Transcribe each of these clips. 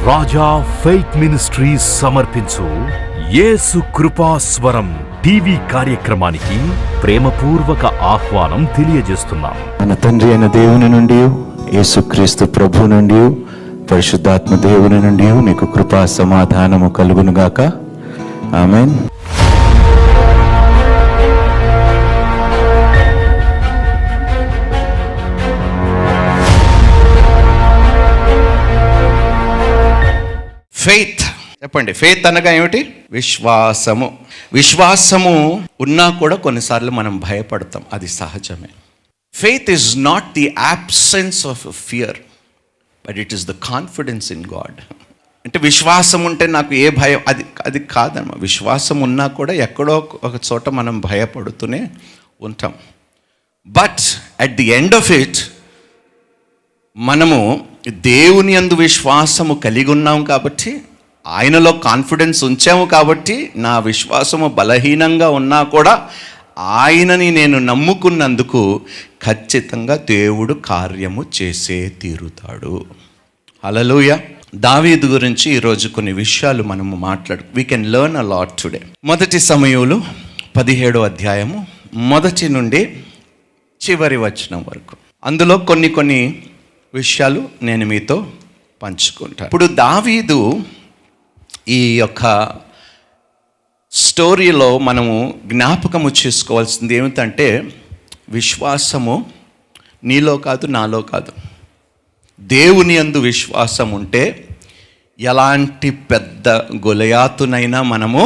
రాజా faith ministries సమర్పించు యేసు కృపాస్వరం TV కార్యక్రమానికి ప్రేమపూర్వక ఆహ్వానం తెలియజేస్తున్నాం. మన తండ్రి అయిన దేవుని నుండి, యేసుక్రీస్తు ప్రభు నుండి, పరిశుద్ధాత్మ దేవుని నుండి మీకు కృపా సమాధానము కలుగునుగాక. ఆమేన్. ఫెయిత్ చెప్పండి. ఫెయిత్ అనగా ఏమిటి? విశ్వాసము. విశ్వాసము ఉన్నా కూడా కొన్నిసార్లు మనం భయపడతాం, అది సహజమే. Faith is not the absence of fear, but it is the confidence in God. అంటే విశ్వాసం ఉంటే నాకు ఏ భయం, అది కాదన్నమా. విశ్వాసం ఉన్నా కూడా ఎక్కడో ఒక చోట మనం భయపడుతూనే ఉంటాం. But at the end of it మనము దేవుని యందు విశ్వాసము కలిగి ఉన్నాం కాబట్టి, ఆయనలో కాన్ఫిడెన్స్ ఉంచాము కాబట్టి, నా విశ్వాసము బలహీనంగా ఉన్నా కూడా ఆయనని నేను నమ్ముకున్నందుకు ఖచ్చితంగా దేవుడు కార్యము చేసే తీరుతాడు. హల్లెలూయా. దావీదు గురించి ఈరోజు కొన్ని విషయాలు మనము we can learn a lot today. మొదటి సమూయేలు 17వ అధ్యాయము మొదటి నుండి చివరి వచనం వరకు, అందులో కొన్ని విషయాలు నేను మీతో పంచుకుంటాను. ఇప్పుడు దావీదు ఈ యొక్క స్టోరీలో మనము జ్ఞాపకము చేసుకోవాల్సింది ఏమిటంటే, విశ్వాసము నీలో కాదు, నాలో కాదు. దేవుని యందు విశ్వాసం ఉంటే ఎలాంటి పెద్ద గొలియాతునైనా మనము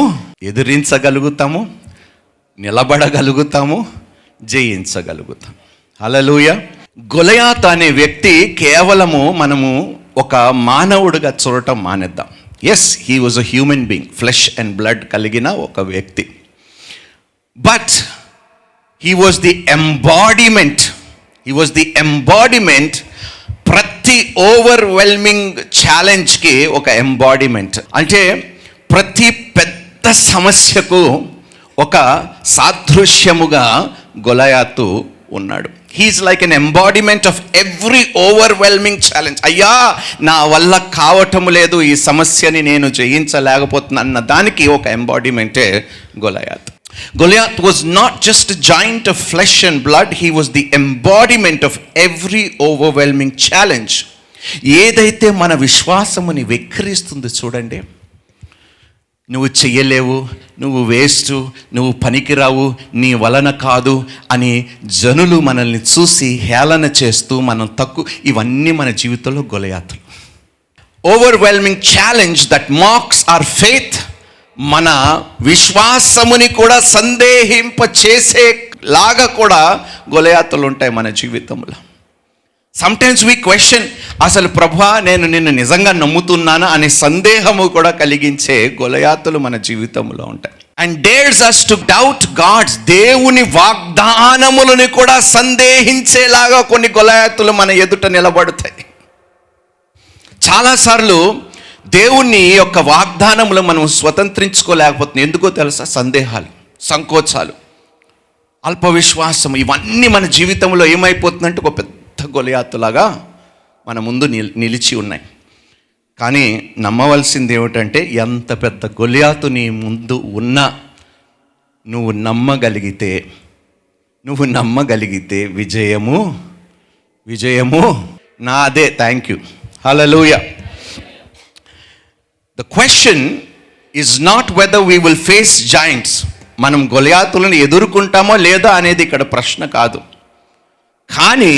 ఎదిరించగలుగుతాము, నిలబడగలుగుతాము, జయించగలుగుతాం. హల్లెలూయా. గొలియాతు అనే వ్యక్తి కేవలము మనము ఒక మానవుడిగా చూడటం మానేద్దాం. Yes, he was a human being, flesh and blood కలిగిన ఒక వ్యక్తి. But he was the embodiment. ప్రతి ఓవర్వెల్మింగ్ ఛాలెంజ్కి ఒక ఎంబాడిమెంట్. అంటే ప్రతి పెద్ద సమస్యకు ఒక సాదృశ్యముగా గొలియాతు ఉన్నాడు. He is like an embodiment of every overwhelming challenge. అయ్యా, నా వల్ల కావటం లేదు, ఈ సమస్యని నేను జయించలేకపోతున్నా అన్న దానికి ఒక ఎంబాడిమెంటే Goliath. Goliath was not just a giant of flesh and blood, he was the embodiment of every overwhelming challenge. ఏదైతే మన విశ్వాసముని వెక్కిరిస్తుందో చూడండి, నువ్వు చెయ్యలేవు, నువ్వు వేస్ట్, నువ్వు పనికిరావు, నీ వలన కాదు అని జనులు మనల్ని చూసి హేళన చేస్తూ మనం ఇవన్నీ మన జీవితంలో గొలియాతులు. Overwhelming challenge that marks our faith, మన విశ్వాసముని కూడా సందేహింప చేసేలాగా కూడా గొలియాతులు ఉంటాయి మన జీవితంలో. సమ్టైమ్స్ వీ క్వశ్చన్, అసలు ప్రభువా నేను నిన్ను నిజంగా నమ్ముతున్నానా అనే సందేహము కూడా కలిగించే గొలియాతులు మన జీవితంలో ఉంటాయి. And dares us to doubt God's, దేవుని వాగ్దానములను కూడా సందేహించేలాగా కొన్ని గొలియాతులు మన ఎదుట నిలబడతాయి. చాలాసార్లు దేవుని యొక్క వాగ్దానములు మనం స్వతంత్రించుకోలేకపోతున్నాం. ఎందుకో తెలుసా? సందేహాలు, సంకోచాలు, అల్ప విశ్వాసం, ఇవన్నీ మన జీవితంలో ఏమైపోతుందంటే ఒక పెద్ద గొలియాతులాగా మన ముందు నిలిచి ఉన్నాయి. కానీ నమ్మవలసింది ఏమిటంటే, ఎంత పెద్ద గొలియాతు నీ ముందు ఉన్నా నువ్వు నమ్మగలిగితే విజయము నాదే. Thank you. Hallelujah. The question is not whether we will face giants. మనం గొలియాతులను ఎదుర్కొంటామో లేదా అనేది ఇక్కడ ప్రశ్న కాదు. కానీ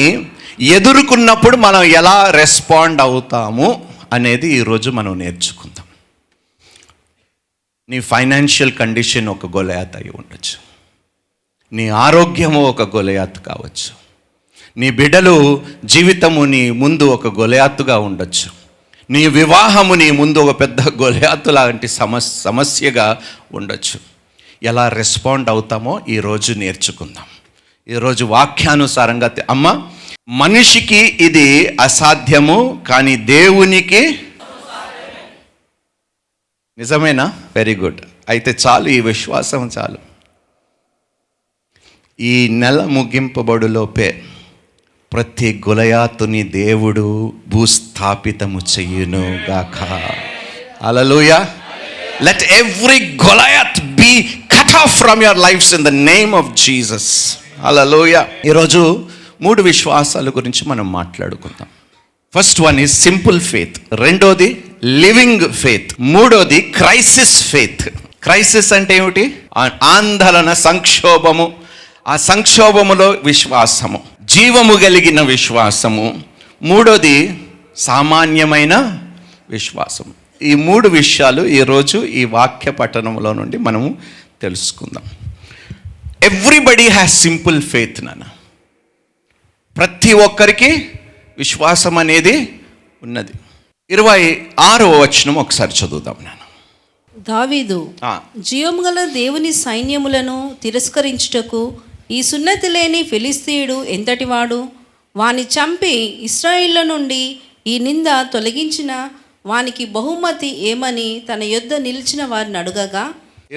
ఎదుర్కొన్నప్పుడు మనం ఎలా రెస్పాండ్ అవుతాము అనేది ఈరోజు మనం నేర్చుకుందాం. నీ ఫైనాన్షియల్ కండిషన్ ఒక గొలియాతు అయి ఉండొచ్చు, నీ ఆరోగ్యము ఒక గొలియాతు కావచ్చు, నీ బిడ్డలు జీవితము నీ ముందు ఒక గొలియాతుగా ఉండొచ్చు, నీ వివాహము నీ ముందు ఒక పెద్ద గొలియాతు లాంటి సమస్యగా ఉండొచ్చు. ఎలా రెస్పాండ్ అవుతామో ఈరోజు నేర్చుకుందాం. ఈరోజు వాక్యానుసారంగా అమ్మ, మనిషికి ఇది అసాధ్యము, కానీ దేవునికి నిజమేనా? Very good. అయితే చాలు, ఈ విశ్వాసం చాలు. ఈ నెల ముగింపబడులోపే ప్రతి గొలయాతుని దేవుడు భూస్థాపితము చెయ్యును గాక. Hallelujah. Let every Goliath be cut off from your lifes in the name of Jesus. Hallelujah. ఈరోజు 3 విశ్వాసాల గురించి మనం మాట్లాడుకుందాం. First one is simple faith, రెండోది లివింగ్ ఫెయిత్, మూడోది క్రైసిస్ ఫెయిత్. క్రైసిస్ అంటే ఏమిటి? ఆందోళన, సంక్షోభము. ఆ సంక్షోభములో విశ్వాసము, జీవము కలిగిన విశ్వాసము. మూడోది సామాన్యమైన విశ్వాసము. ఈ 3 విషయాలు ఈరోజు ఈ వాక్య పఠనంలో నుండి మనము తెలుసుకుందాం. ఎవ్రీబడి హ్యాస్ సింపుల్ ఫెయిత్ నాన్న. ప్రతి ఒక్కరికి విశ్వాసం అనేది ఉన్నది. 26వ వచనం ఒకసారి చదువుదాం నాన్న. దావీదు జీవము గల దేవుని సైన్యములను తిరస్కరించుటకు ఈ సున్నతి లేని ఫిలిస్తీయుడు ఎంతటివాడు? వాని చంపి ఇశ్రాయేళ్ల నుండి ఈ నింద తొలగించిన వానికి బహుమతి ఏమని తన యొద్ద నిలిచిన వారిని అడుగగా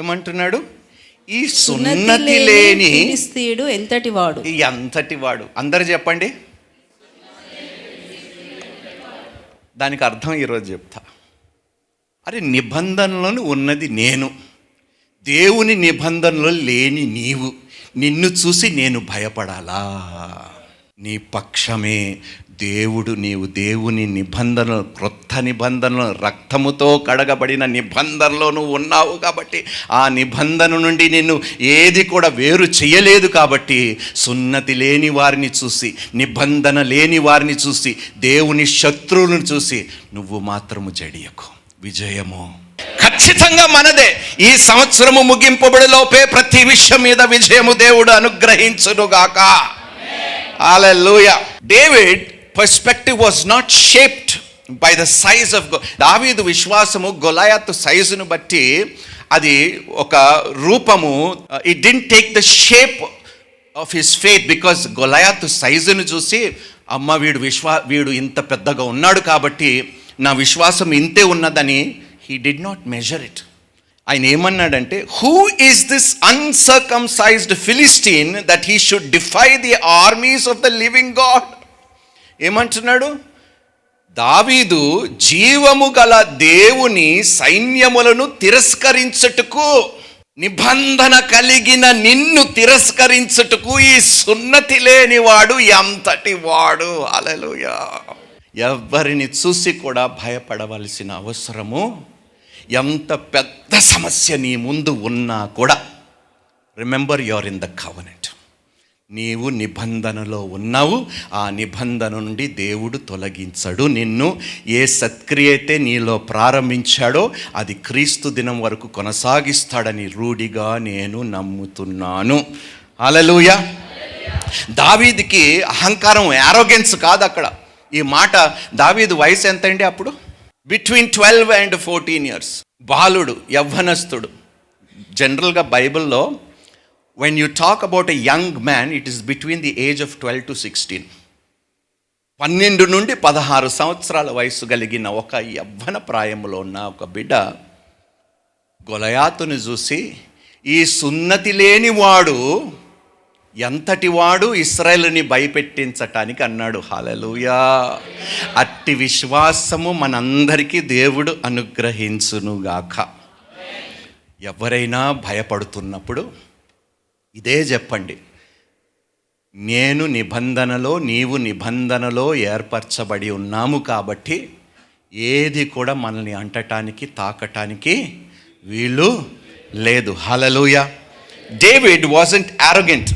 ఏమంటున్నాడు? ఈ సున్నతి లేని ఫిలిస్తీయుడు ఎంతటివాడు? ఎంతటివాడు? అందరు చెప్పండి. దానికి అర్థం ఈరోజు చెప్తా. అరే, నిబంధనలను ఉన్నది నేను, దేవుని నిబంధనలు లేని నీవు, నిన్ను చూసి నేను భయపడాలా? నీ పక్షమే దేవుడు. నీవు దేవుని నిబంధనలు, క్రొత్త నిబంధనలు, రక్తముతో కడగబడిన నిబంధనలో నువ్వు ఉన్నావు కాబట్టి ఆ నిబంధన నుండి నిన్ను ఏది కూడా వేరు చేయలేదు. కాబట్టి సున్నతి లేని వారిని చూసి, నిబంధన లేని వారిని చూసి, దేవుని శత్రువులను చూసి నువ్వు మాత్రము జడియకు. విజయము ఖచ్చితంగా మనదే. ఈ సంవత్సరము ముగింపబడిలోపే ప్రతి విషయం మీద విజయము దేవుడు అనుగ్రహించునుగాక. Hallelujah. David perspective was not shaped by the size of దావీదు విశ్వాసము గొలయాతు సైజును బట్టి అది ఒక రూపము. It didn't take the shape of his faith because గొలయాతు సైజును చూసి అమ్మ వీడు ఇంత పెద్దగా ఉన్నాడు కాబట్టి నా విశ్వాసం ఇంతే ఉన్నదని he did not measure it. ఆయన ఏమన్నాడంటే, who is this uncircumcised Philistine that he should defy the armies of the living God. ఏమంటున్నాడు? దావీదు జీవము గల దేవుని సైన్యములను తిరస్కరించుటకు, నిబంధన కలిగిన నిన్ను తిరస్కరించుటకు ఈ సున్నతి లేని వాడు ఎంతటి వాడు. హల్లెలూయా. ఎవరిని చూసి కూడా భయపడవలసిన అవసరము, ఎంత పెద్ద సమస్య నీ ముందు ఉన్నా కూడా remember you are in the covenant. నీవు నిబంధనలో ఉన్నావు. ఆ నిబంధన నుండి దేవుడు తొలగించడు నిన్ను. ఏ సత్క్రియ అయితే నీలో ప్రారంభించాడో అది క్రీస్తు దినం వరకు కొనసాగిస్తాడని రూఢిగా నేను నమ్ముతున్నాను. హల్లెలూయా. దావీదుకి అహంకారం, యారోగెన్స్ కాదు అక్కడ. ఈ మాట, దావీదు వయసు ఎంత అండి అప్పుడు? Between 12 and 14 years. బాలుడు, యవ్వనస్తుడు. జనరల్గా బైబిల్లో when you talk about a young man, it is between the age of 12 to 16. 12 నుండి 16 సంవత్సరాల వయసు కలిగిన ఒక యవ్వన ప్రాయంలో ఉన్న ఒక బిడ్డ గొలయాతును చూసి, ఈ సున్నతి లేని వాడు ఎంతటి వాడు ఇశ్రాయేలుని భయపెట్టించటానికి అన్నాడు. హల్లెలూయా. అట్టి విశ్వాసము మనందరికీ దేవుడు అనుగ్రహించునుగాక. ఎవరైనా భయపడుతున్నప్పుడు ఇదే చెప్పండి, నేను నిబంధనలో, నీవు నిబంధనలో ఏర్పరచబడి ఉన్నాము కాబట్టి ఏది కూడా మనల్ని అంటటానికి, తాకటానికి వీలు లేదు. Hallelujah. David wasn't arrogant,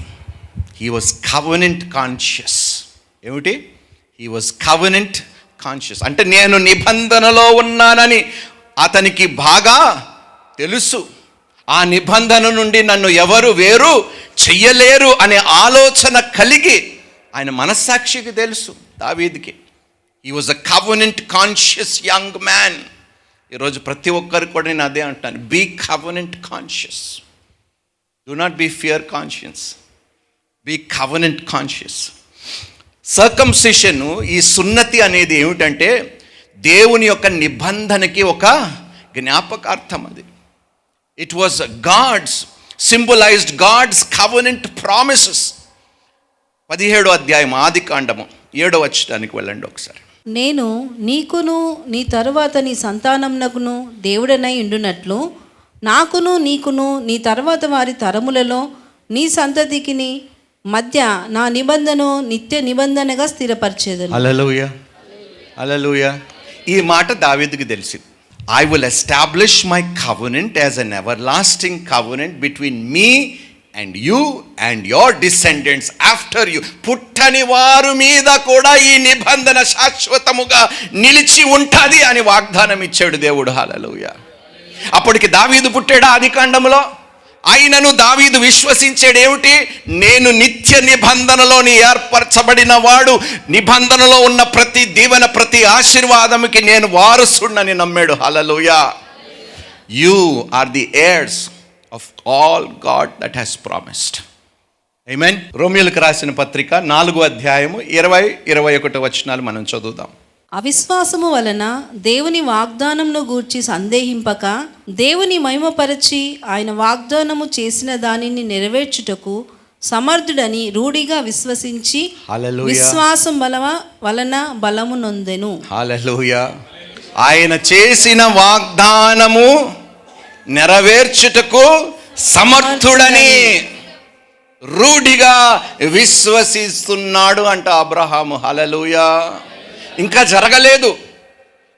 he was covenant conscious. ఏమిటి? He was covenant conscious. అంటే నేను నిబంధనలో ఉన్నానని అతనికి బాగా తెలుసు. ఆ నిబంధన నుండి నన్ను ఎవరు వేరు చెయ్యలేరు అనే ఆలోచన కలిగి ఆయన మనస్సాక్షికి తెలుసు దావీదుకి. He was a covenant conscious young man. ఈరోజు ప్రతి ఒక్కరికి కూడా నేను అదే అంటాను, be covenant conscious. Do not be fear conscious. Be covenant conscious. Circumcision, ఈ సున్నతి అనేది ఏమిటంటే దేవుని యొక్క నిబంధనకి ఒక జ్ఞాపకార్థం. అది it was God's, symbolized God's covenant promises. 17వ అధ్యాయం ఆదికాండము 7వ వచనానికి వెళ్ళండి ఒకసారి. నేను నీకును నీ తరువాత నీ సంతానమునకును దేవుడనై ఉండునట్లు నాకును నీకును నీ తర్వాత వారి తరములలో నీ సంతతికిని మధ్య నా నిబంధన నిత్య నిబంధనగా స్థిరపరిచేదను. హల్లెలూయా, హల్లెలూయా. ఈ మాట దావీదుకి తెలిసింది. I will establish my covenant as an everlasting covenant between me and you and your descendants after you. పుట్టని వారు మీద కూడా ఈ నిబంధన శాశ్వతముగా నిలిచి ఉంటుంది అని వాగ్దానం ఇచ్చాడు దేవుడు. హల్లెలూయా. అప్పటికి దావీదు పుట్టాడు ఆదికాండంలో. ఆయనను దావీదు విశ్వసించాడు. ఏమిటి? నేను నిత్య నిబంధనలోని ఏర్పరచబడిన వాడు, నిబంధనలో ఉన్న ప్రతి దీవెన ప్రతి ఆశీర్వాదముకి నేను వారసుడని నమ్మాడు. Hallelujah. You are the heirs of all God that has promised. Amen. రోమియోలకు రాసిన పత్రిక 4వ అధ్యాయము 20-21 వచనాలు మనం చదువుదాం. అవిశ్వాసము వలన దేవుని వాగ్దానమును గూర్చి సందేహింపక దేవుని మహిమపరచి ఆయన వాగ్దానము చేసిన దానిని నెరవేర్చుటకు సమర్థుడని రూఢిగా విశ్వసించి హల్లెలూయా. విశ్వాసం వలన బలము నొందెను. హల్లెలూయా. ఆయన చేసిన వాగ్దానము నెరవేర్చుటకు సమర్థుడని రూఢిగా విశ్వసిస్తున్నాడు అంట అబ్రహాము. హల్లెలూయా. ఇంకా జరగలేదు,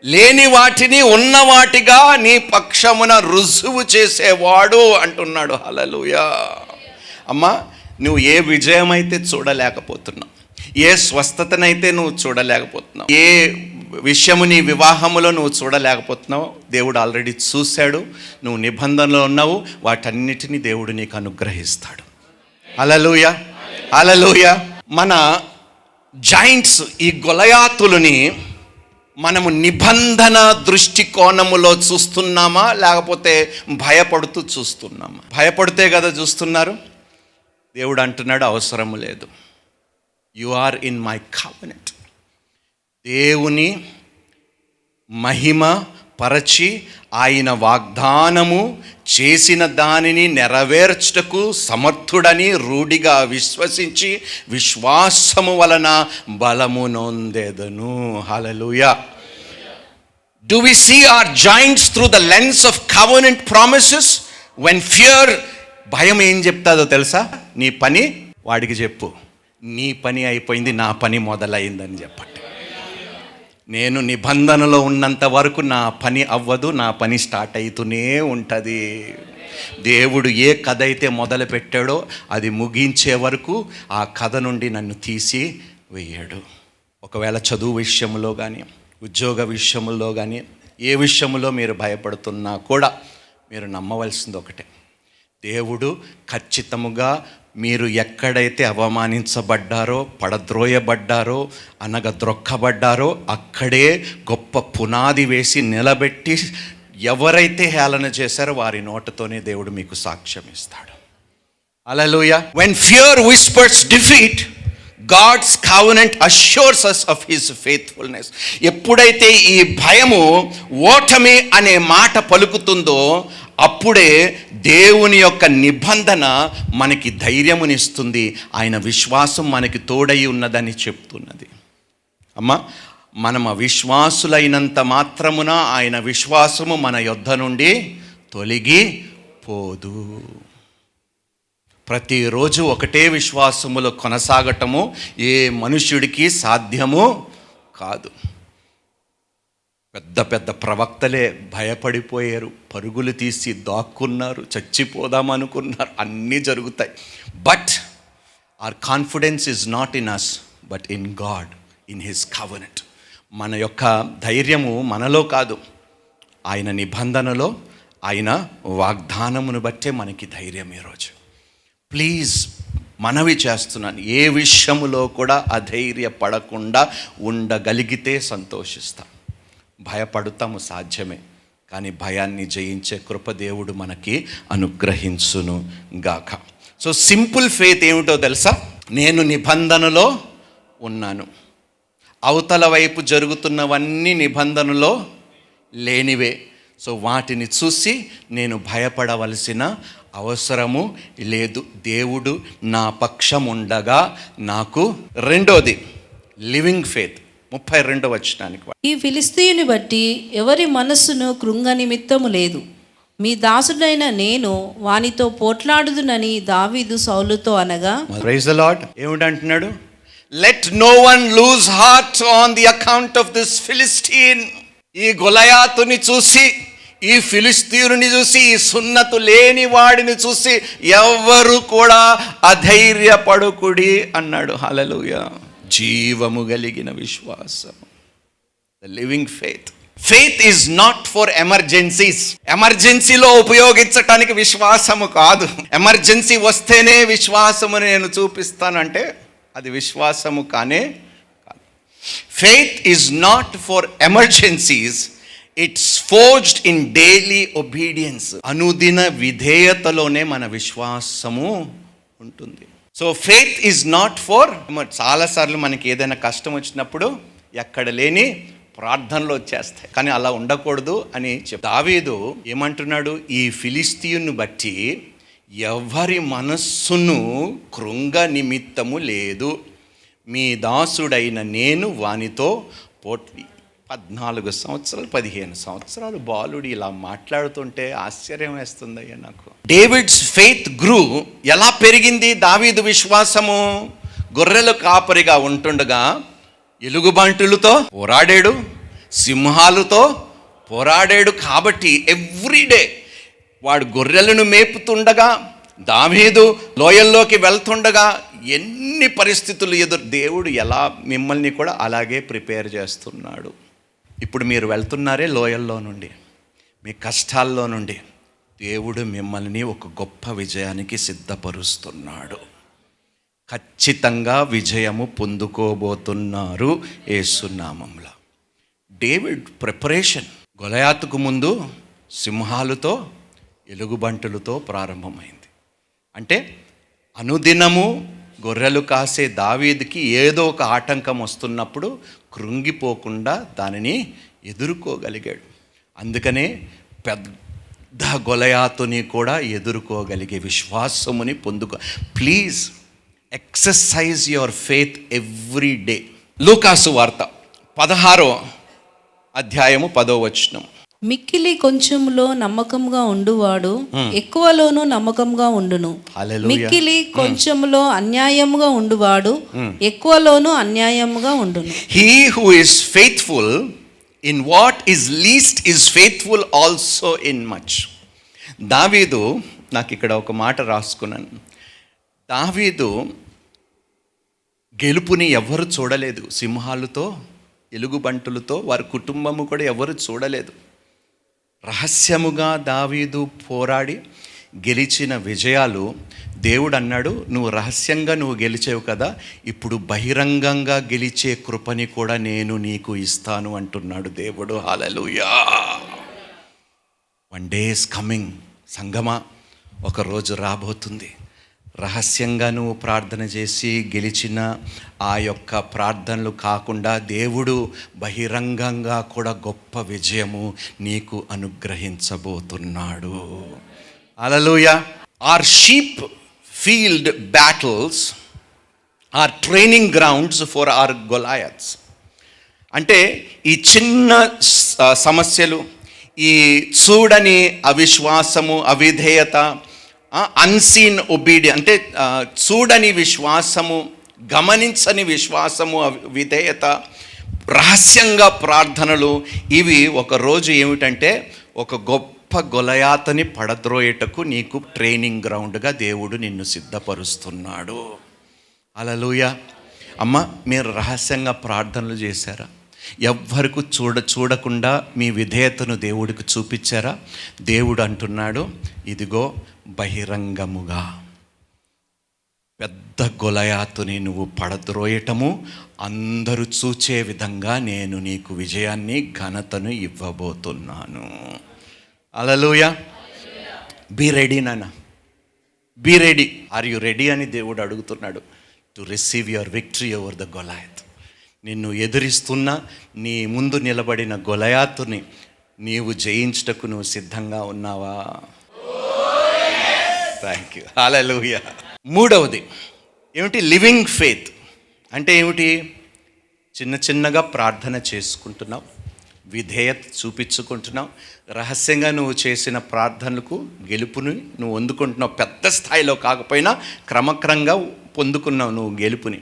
లేని వాటిని ఉన్న వాటిగా నీ పక్షమున రుజువు చేసేవాడు అంటున్నాడు. హల్లెలూయా. అమ్మా, నువ్వు ఏ విజయమైతే చూడలేకపోతున్నావు, ఏ స్వస్థతనైతే నువ్వు చూడలేకపోతున్నావు, ఏ విషయము నీ వివాహములో నువ్వు చూడలేకపోతున్నావు, దేవుడు ఆల్రెడీ చూశాడు. నువ్వు నిబంధనలో ఉన్నావు, వాటన్నిటినీ దేవుడు నీకు అనుగ్రహిస్తాడు. హల్లెలూయా, హల్లెలూయా. మన జాయింట్స్, ఈ గొలయాతులని మనము నిబంధన దృష్టికోణములో చూస్తున్నామా, లేకపోతే భయపడుతూ చూస్తున్నామా? భయపడితే కదా చూస్తున్నారు. దేవుడు అంటున్నాడు అవసరము లేదు, you are in my covenant. దేవుని మహిమ పరచి ఆయన వాగ్దానము చేసిన దానిని నెరవేర్చుటకు సమర్థుడని రూఢిగా విశ్వసించి విశ్వాసము వలన బలము నొందెదను. హల్లెలూయా. Do we see our giants through the lens of covenant promises? When fear, భయం ఏం చెప్తాదో తెలుసా? నీ పని వాడికి చెప్పు, నీ పని అయిపోయింది, నా పని మొదలైందని చెప్పండి. నేను నిబంధనలో ఉన్నంత వరకు నా పని అవ్వదు, నా పని స్టార్ట్ అవుతూనే ఉంటుంది. దేవుడు ఏ కథ అయితే మొదలు పెట్టాడో అది ముగించే వరకు ఆ కథ నుండి నన్ను తీసి వేయడు. ఒకవేళ చదువు విషయంలో కానీ, ఉద్యోగ విషయంలో కానీ, ఏ విషయంలో మీరు భయపడుతున్నా కూడా మీరు నమ్మవలసింది ఒకటే, దేవుడు ఖచ్చితముగా మీరు ఎక్కడైతే అవమానించబడ్డారో, పడద్రోయబడ్డారో, అనగద్రొక్కబడ్డారో అక్కడే గొప్ప పునాది వేసి నిలబెట్టి ఎవరైతే హేళన చేశారో వారి నోటతోనే దేవుడు మీకు సాక్ష్యం ఇస్తాడు. హల్లెలూయా. When fear whispers defeat, God's covenant assures us of his faithfulness. ఎప్పుడైతే ఈ భయము ఓటమి అనే మాట పలుకుతుందో అప్పుడే దేవుని యొక్క నిబంధన మనకి ధైర్యమునిస్తుంది, ఆయన విశ్వాసం మనకి తోడై ఉన్నదని చెప్తున్నది. అమ్మా, మనం అవిశ్వాసులైనంత మాత్రమున ఆయన విశ్వాసము మన యొద్ద నుండి తొలగిపోదు. ప్రతిరోజు ఒకటే విశ్వాసములో కొనసాగటము ఏ మనుష్యుడికి సాధ్యము కాదు. పెద్ద పెద్ద ప్రవక్తలే భయపడిపోయారు, పరుగులు తీసి దాక్కున్నారు, చచ్చిపోదామనుకున్నారు, అన్నీ జరుగుతాయి. But our confidence is not in us but in God, in his covenant. మన యొక్క ధైర్యము మనలో కాదు, ఆయన నిబంధనలో, ఆయన వాగ్దానమును బట్టే మనకి ధైర్యం ఈరోజు. ప్లీజ్ మనవి చేస్తున్నాను, ఏ విషయములో కూడా అధైర్యపడకుండా ఉండగలిగితే సంతోషిస్తాం. భయపడతాము సాధ్యమే, కానీ భయాన్ని జయించే కృప దేవుడు మనకి అనుగ్రహించును గాక. సో సింపుల్ ఫెయిత్ ఏమిటో తెలుసా? నేను నిబంధనలో ఉన్నాను, అవతల వైపు జరుగుతున్నవన్నీ నిబంధనలో లేనివే. సో వాటిని చూసి నేను భయపడవలసిన అవసరము లేదు. దేవుడు నా పక్షం ఉండగా నాకు. రెండోది లివింగ్ ఫెయిత్, 32వ వచనానికి. ఈ ఫిలిస్తీయుని బట్టి ఎవరి మనస్సును కృంగ నిమిత్తము లేదు, మీ దాసుడైన నేను వానితో పోట్లాడుదునని దావీదు సౌలుతో అనగా. Praise the Lord. ఏమిటంటున్నాడు? Let no one lose heart on the account of this Philistine. ఈ గొలయాతుని చూసి, ఈ ఫిలిస్తీయుని చూసి, ఈ సున్నతు లేని వాడిని చూసి ఎవరు కూడా అధైర్యపడుకుడి అన్నాడు. హల్లెలూయా. జీవము కలిగిన విశ్వాసం, the living faith. Faith is not for emergencies. ఎమర్జెన్సీలో ఉపయోగించటానికి విశ్వాసము కాదు. ఎమర్జెన్సీ వస్తేనే విశ్వాసము నేను చూపిస్తానంటే అది విశ్వాసము కానే కాదు. Faith is not for emergencies, it's forged in daily obedience. అనుదిన విధేయతలోనే మన విశ్వాసము ఉంటుంది. So faith is not for. చాలాసార్లు మనకి ఏదైనా కష్టం వచ్చినప్పుడు ఎక్కడ లేని ప్రార్థనలు వచ్చేస్తాయి, కానీ అలా ఉండకూడదు అని దావీదు ఏమంటున్నాడు? ఈ ఫిలిస్తీయుని బట్టి ఎవరి మనస్సును కృంగ నిమిత్తము లేదు, మీ దాసుడైన నేను వానితో 14 సంవత్సరాలు 15 సంవత్సరాలు బాలుడు ఇలా మాట్లాడుతుంటే ఆశ్చర్యం వేస్తుందయ్యా నాకు. David's faith grew. ఎలా పెరిగింది దావీదు విశ్వాసము? గొర్రెలు కాపరిగా ఉంటుండగా ఎలుగుబంటులతో పోరాడాడు, సింహాలతో పోరాడాడు. కాబట్టి ఎవ్రీడే వాడు గొర్రెలను మేపుతుండగా, దావీదు లోయల్లోకి వెళ్తుండగా ఎన్ని పరిస్థితులు దేవుడు ఎలా మిమ్మల్ని కూడా అలాగే ప్రిపేర్ చేస్తున్నాడు. ఇప్పుడు మీరు వెళ్తున్నారే లోయల్లో నుండి, మీ కష్టాల్లో నుండి దేవుడు మిమ్మల్ని ఒక గొప్ప విజయానికి సిద్ధపరుస్తున్నాడు. ఖచ్చితంగా విజయము పొందుకోబోతున్నారు యేసు నామములో. డేవిడ్ ప్రిపరేషన్ గొలయాతుకు ముందు సింహాలతో ఎలుగుబంటులతో ప్రారంభమైంది. అంటే అనుదినము గొర్రెలు కాసే దావీదుకి ఏదో ఒక ఆటంకం వస్తున్నప్పుడు కృంగిపోకుండా దానిని ఎదుర్కోగలిగాడు. అందుకనే పెద్ద గొలయాతుని కూడా ఎదుర్కోగలిగే విశ్వాసముని పొందుకో. Please exercise your faith every day. లూకాసు వార్త 16వ అధ్యాయము 10వ వచనం. మిక్కిలి కొంచెంలో నమ్మకంగా ఉండువాడు ఎక్కువలోనూ నమ్మకంగా ఉండును, మిక్కిలి కొంచెంలో అన్యాయముగా ఉండువాడు ఎక్కువలోనూ అన్యాయముగా ఉండును. He who is faithful in what is least is faithful also in much. దావీదు, నాకు ఇక్కడ ఒక మాట రాసుకున్నాను. దావీదు గెలుపుని ఎవరు చూడలేదు. సింహాలతో ఎలుగుబంటులతో వారి కుటుంబము కూడా ఎవరు చూడలేదు. రహస్యముగా దావీదు పోరాడి గెలిచిన విజయాలు దేవుడు అన్నాడు, నువ్వు రహస్యంగా నువ్వు గెలిచేవు కదా, ఇప్పుడు బహిరంగంగా గెలిచే కృపని కూడా నేను నీకు ఇస్తాను అంటున్నాడు దేవుడు. Hallelujah. One day is coming. సంగమా, ఒకరోజు రాబోతుంది. రహస్యంగా నువ్వు ప్రార్థన చేసి గెలిచిన ఆ యొక్క ప్రార్థనలు కాకుండా దేవుడు బహిరంగంగా కూడా గొప్ప విజయము నీకు అనుగ్రహించబోతున్నాడు. Hallelujah. Our sheep field battles are training grounds for our Goliaths. అంటే ఈ చిన్న సమస్యలు, ఈ చూడని అవిశ్వాసము, అవిధేయత, అన్సీన్ ఒబీడియన్స్ అంటే చూడని విశ్వాసము, గమనించని విశ్వాసము, విధేయత, రహస్యంగా ప్రార్థనలు, ఇవి ఒకరోజు ఏమిటంటే ఒక గొప్ప గొలయాతని పడద్రోయటకు నీకు ట్రైనింగ్ గ్రౌండ్గా దేవుడు నిన్ను సిద్ధపరుస్తున్నాడు. హల్లెలూయా. అమ్మ, మీరు రహస్యంగా ప్రార్థనలు చేశారా? ఎవ్వరికి చూడకుండా మీ విధేయతను దేవుడికి చూపించారా? దేవుడు అంటున్నాడు, ఇదిగో బహిరంగముగా పెద్ద గొలయాతుని నువ్వు పడద్రోయటము అందరూ చూచే విధంగా నేను నీకు విజయాన్ని, ఘనతను ఇవ్వబోతున్నాను. హల్లెలూయా. బీ రెడీ నాన్న, be ready. Are you ready అని దేవుడు అడుగుతున్నాడు to receive your victory over the Goliath. నిన్ను ఎదురిస్తున్న నీ ముందు నిలబడిన గొలయాతుని నీవు జయించుటకు నువ్వు సిద్ధంగా ఉన్నావా? థ్యాంక్ యూ, హల్లెలూయా. మూడవది ఏమిటి? లివింగ్ ఫెయిత్ అంటే ఏమిటి? చిన్న చిన్నగా ప్రార్థన చేసుకుంటున్నావు, విధేయత చూపించుకుంటున్నావు, రహస్యంగా నువ్వు చేసిన ప్రార్థనలకు గెలుపుని నువ్వు అందుకుంటున్నావు. పెద్ద స్థాయిలో కాకపోయినా క్రమక్రమంగా పొందుకున్నావు నువ్వు గెలుపుని,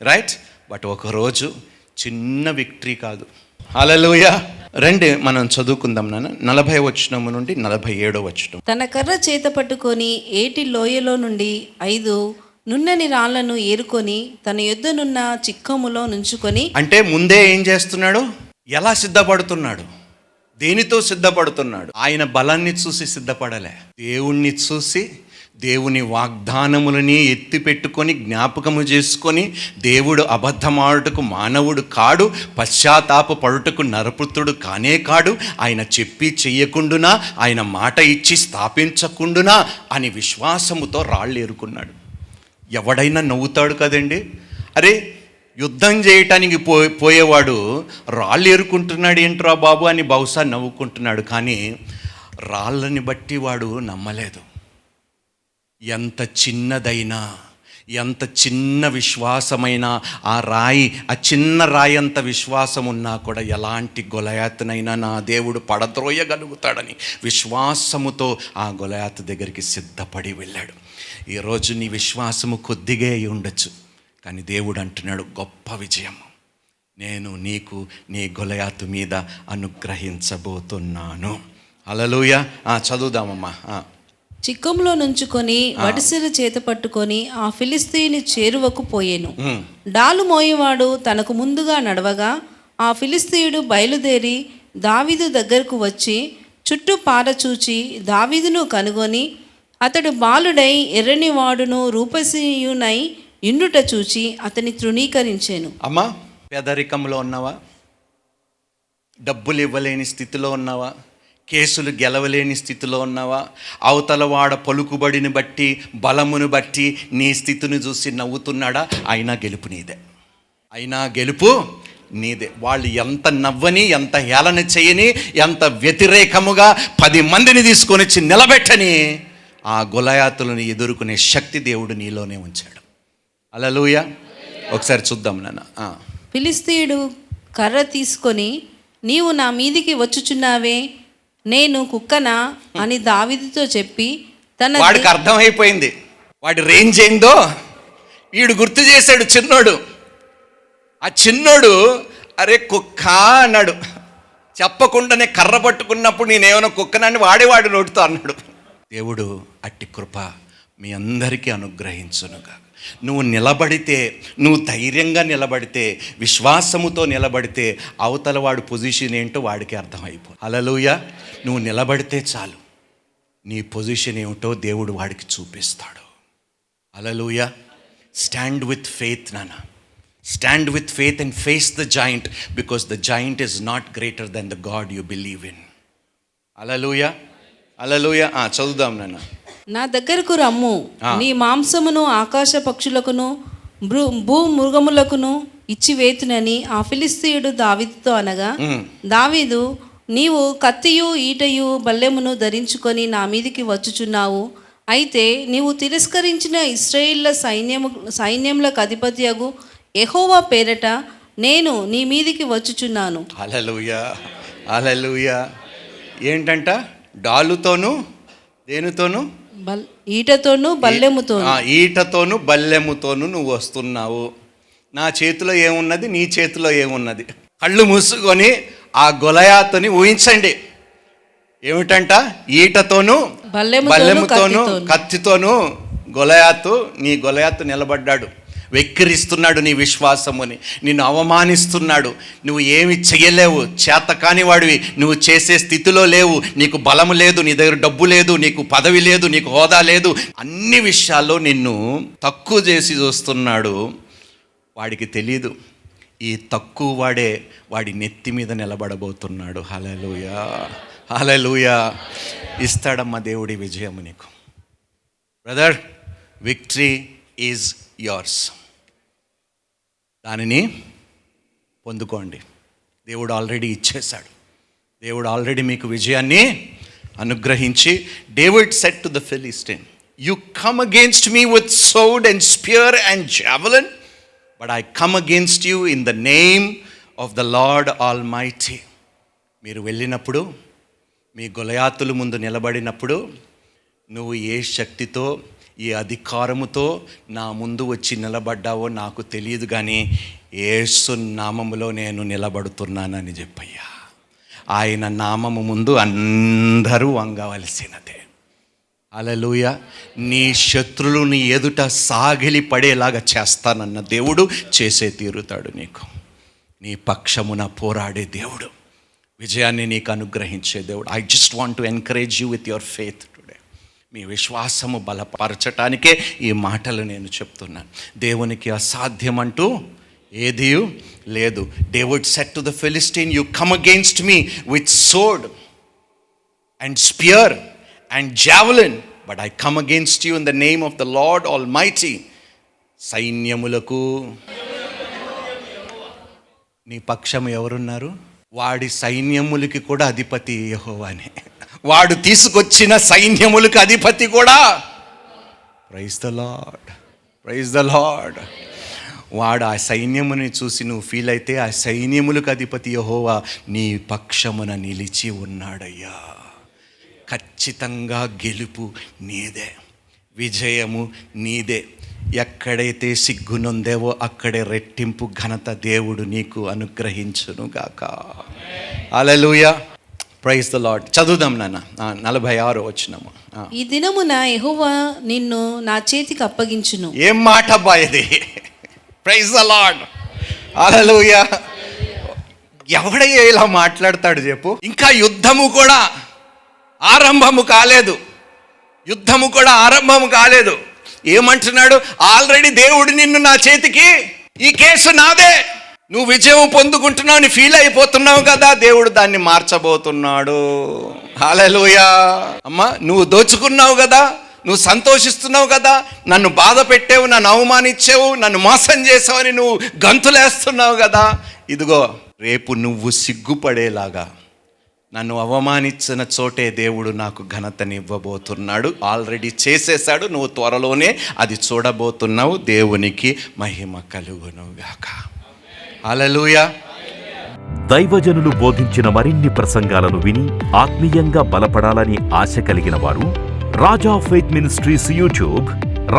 రైట్? బట్ ఒకరోజు చిన్న విక్టరీ కాదు. హల్లెలూయా. రండి మనం చదువుకుందాం నాన్న. 40వ వచనం నుండి 47వ వచనం. తన కర్ర చేత పట్టుకొని ఏటి లోయలో నుండి 5 నున్నని రాళ్లను ఏరుకొని తన యొద్దనున్న చిక్కములో నుంచుకొని. అంటే ముందే ఏం చేస్తున్నాడు? ఎలా సిద్ధపడుతున్నాడు? దేనితో సిద్ధపడుతున్నాడు? ఆయన బలాన్ని చూసి సిద్ధపడలే, దేవుణ్ణి చూసి, దేవుని వాగ్దానములని ఎత్తి పెట్టుకొని జ్ఞాపకము చేసుకొని, దేవుడు అబద్ధమాడుటకు మానవుడు కాడు, పశ్చాత్తాప పడుటకు నరపుత్రుడు కానే కాడు, ఆయన చెప్పి చెయ్యకుండునా, ఆయన మాట ఇచ్చి స్థాపించకుండునా అని విశ్వాసముతో రాళ్ళు ఏరుకున్నాడు. ఎవడైనా నవ్వుతాడు కదండి, అరే యుద్ధం చేయటానికి పోయేవాడు రాళ్ళు ఏరుకుంటున్నాడు ఏంట్రా బాబు అని బహుశా నవ్వుకుంటున్నాడు. కానీ రాళ్ళని బట్టి వాడు నమ్మలేదు. ఎంత చిన్నదైనా, ఎంత చిన్న విశ్వాసమైనా, ఆ రాయి, ఆ చిన్న రాయి అంత విశ్వాసం ఉన్నా కూడా ఎలాంటి గొలయాతునైనా నా దేవుడు పడద్రోయగలుగుతాడని విశ్వాసముతో ఆ గొలయాతు దగ్గరికి సిద్ధపడి వెళ్ళాడు. ఈరోజు నీ విశ్వాసము కొద్దిగా అయి ఉండొచ్చు, కానీ దేవుడు అంటున్నాడు గొప్ప విజయం నేను నీకు నీ గొలయాతు మీద అనుగ్రహించబోతున్నాను. హల్లెలూయా. చదువుదామమ్మా. చిక్కంలో నుంచుకొని వడిసెల చేత పట్టుకొని ఆ ఫిలిస్తీయుని చేరువకు పోయెను. డాలు మోయేవాడు తనకు ముందుగా నడవగా ఆ ఫిలిస్తీయుడు బయలుదేరి దావీదు దగ్గరకు వచ్చి చుట్టూ పారచూచి దావీదును కనుగొని అతడు బాలుడై ఎర్రని వాడును రూపసీయునై ఇండుట చూచి అతని తృణీకరించెను. అమ్మా, పేదరికంలో ఉన్నావా? డబ్బులు ఇవ్వలేని స్థితిలో ఉన్నావా? కేసులు గెలవలేని స్థితిలో ఉన్నావా? అవతల వాడ పలుకుబడిని బట్టి, బలమును బట్టి నీ స్థితిని చూసి నవ్వుతున్నాడా? అయినా గెలుపు నీదే, అయినా గెలుపు నీదే. వాళ్ళు ఎంత నవ్వని, ఎంత హేళన చేయని, ఎంత వ్యతిరేకముగా 10 మందిని తీసుకొని వచ్చి నిలబెట్టని ఆ గొలయాతులను ఎదుర్కొనే శక్తి దేవుడు నీలోనే ఉంచాడు. హల్లెలూయా. ఒకసారి చూద్దాం నాన్న. ఫిలిస్తీయుడు కర్ర తీసుకొని నీవు నా మీదికి వచ్చుచున్నావే, నేను కుక్కనా అని దావీదుతో చెప్పి వాడికి అర్థమైపోయింది. వాడి రేంజ్ ఏందో వీడు గుర్తు చేశాడు. చిన్నోడు, ఆ చిన్నోడు అరే కుక్క అన్నాడు. చెప్పకుండానే కర్ర పట్టుకున్నప్పుడు నేనేమైనా కుక్కనని వాడి నోటితో అన్నాడు. దేవుడు అట్టి కృప మీ అందరికీ అనుగ్రహించునుగా. నువ్వు నిలబడితే, నువ్వు ధైర్యంగా నిలబడితే, విశ్వాసముతో నిలబడితే అవతల వాడి పొజిషన్ ఏంటో వాడికి అర్థమైపో. హల్లెలూయా. నువ్వు నిలబడితే చాలు, నీ పొజిషన్ ఏమిటో దేవుడు వాడికి చూపిస్తాడు. హల్లెలూయా. స్టాండ్ విత్ ఫెయిత్ నాన్న. Stand with faith and face the giant, because the giant is not greater than the God you believe in. Hallelujah. Hallelujah. చదువుదాం నాన్న. నా దగ్గరకు రమ్ము, నీ మాంసమును ఆకాశ పక్షులకును భూ మృగములకును ఇచ్చివేతునని ఆ ఫిలిస్తీయుడు దావీదుతో అనగా, దావీదు నీవు కత్తియు ఈటయు బల్లెమును ధరించుకొని నా మీదికి వచ్చుచున్నావు. అయితే నీవు తిరస్కరించిన ఇశ్రాయేళ్ల సైన్యములకు అధిపతియగు యెహోవా పేరట నేను నీ మీదికి వచ్చుచున్నాను. హల్లెలూయా. హల్లెలూయా. ఏంటంట? డాలుతోను దేనితోను? ఈటతోను బల్లెముతోను. ఈటతోను బల్లెముతోను నువ్వు వస్తున్నావు. నా చేతిలో ఏమున్నది, నీ చేతిలో ఏమున్నది? కళ్ళు మూసుకొని ఆ గొలయాతుని ఊహించండి. ఏమిటంట? ఈటతోను బల్లెముతోను కత్తితోను నీ గొలయాతు నిలబడ్డాడు. వెక్కిరిస్తున్నాడు నీ విశ్వాసముని, నిన్ను అవమానిస్తున్నాడు. నువ్వు ఏమి చెయ్యలేవు, చేతకాని వాడివి, నువ్వు చేసే స్థితిలో లేవు, నీకు బలము లేదు, నీ దగ్గర డబ్బు లేదు, నీకు పదవి లేదు, నీకు హోదా లేదు, అన్ని విషయాల్లో నిన్ను తక్కువ చేసి చూస్తున్నాడు. వాడికి తెలీదు, ఈ తక్కువ వాడే వాడి నెత్తి మీద నిలబడబోతున్నాడు. హల్లెలూయా. హల్లెలూయా. ఇస్తాడమ్మా దేవుడి విజయము నీకు. Brother, victory is yours. దానిని పొందుకోండి. దేవుడు ఆల్రెడీ ఇచ్చేశాడు. దేవుడు ఆల్రెడీ మీకు విజయాన్ని అనుగ్రహించి, David said to the Philistine, You come against me with sword and spear and javelin, but I come against you in the name of the Lord Almighty. మీరు వెళ్ళినప్పుడు, మీ గొలయాతుల ముందు నిలబడినప్పుడు, నువ్వు ఏ శక్తితో, ఏ అధికారముతో నా ముందు వచ్చి నిలబడ్డావో నాకు తెలియదు, కానీ యేసు నామములో నేను నిలబడుతున్నానని చెప్పయ్యా. ఆయన నామము ముందు అందరూ వంగవలసినదే. హల్లెలూయా. నీ శత్రులు నీ ఎదుట సాగిలి పడేలాగా చేస్తానన్న దేవుడు చేసే తీరుతాడు. నీకు నీ పక్షమున పోరాడే దేవుడు, విజయాన్ని నీకు అనుగ్రహించే దేవుడు. I just want to encourage you with your faith today. మీ విశ్వాసము బలపరచటానికే ఈ మాటలు నేను చెప్తున్నాను. దేవునికి అసాధ్యమంటూ ఏదీ లేదు. David said to the Philistine, you come against me with sword and spear and javelin, but I come against you in the name of the Lord almighty. సైన్యములకు నీ పక్షము ఎవరున్నారు? వాడి సైన్యములకి కూడా అధిపతి యెహోవానే. వాడు తీసుకొచ్చిన సైన్యములకు అధిపతి కూడా. Praise the Lord, praise the Lord. వాడు ఆ సైన్యముని చూసి నువ్వు ఫీల్ అయితే, ఆ సైన్యములకు అధిపతి యెహోవా నీ పక్షమున నిలిచి ఉన్నాడయ్యా. ఖచ్చితంగా గెలుపు నీదే, విజయము నీదే. ఎక్కడైతే సిగ్గునొందేవో అక్కడే రెట్టింపు ఘనత దేవుడు నీకు అనుగ్రహించును గాక. హల్లెలూయా, ప్రైజ్ ద లార్డ్. చదువుదాం నాన్న 46వ వచనము. ఈ దినమున యెహోవా నిన్ను నా చేతికి అప్పగించును. ఏం మాట అబ్బా ఇది! ప్రైజ్ ద లార్డ్, హల్లెలూయా. ఎవడయ్యా ఇలా మాట్లాడతాడు చెప్పు? ఇంకా యుద్ధము కూడా ఆరంభము కాలేదు, యుద్ధము కూడా ఆరంభము కాలేదు. ఏమంటున్నాడు? ఆల్రెడీ దేవుడు నిన్ను నా చేతికి, ఈ కేసు నాదే, నువ్వు విజయం పొందుకుంటున్నావు అని ఫీల్ అయిపోతున్నావు కదా, దేవుడు దాన్ని మార్చబోతున్నాడు. హల్లెలూయా. అమ్మా, నువ్వు దోచుకున్నావు కదా, నువ్వు సంతోషిస్తున్నావు కదా, నన్ను బాధ పెట్టావు, నన్ను అవమానించావు, నన్ను మోసం చేసావని నువ్వు గంతులేస్తున్నావు కదా, ఇదిగో రేపు నువ్వు సిగ్గుపడేలాగా నన్ను అవమానించిన చోటే దేవుడు నాకు ఘనతని ఇవ్వబోతున్నాడు. ఆల్రెడీ చేసేసాడు, నువ్వు త్వరలోనే అది చూడబోతున్నావు. దేవునికి మహిమ కలుగును గాక. హల్లెలూయా. దైవజనులు బోధించిన మరిన్ని ప్రసంగాలను విని ఆత్మీయంగా బలపడాలని ఆశ కలిగిన వారు Raja faith ministries YouTube,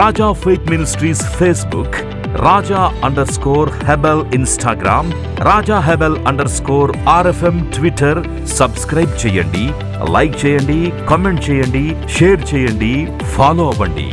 Raja faith ministries Facebook, Raja Hebel Instagram, Raja Hebel RFM Twitter subscribe చేయండి, లైక్ చేయండి, కామెంట్ చేయండి, షేర్ చేయండి, ఫాలో అవ్వండి.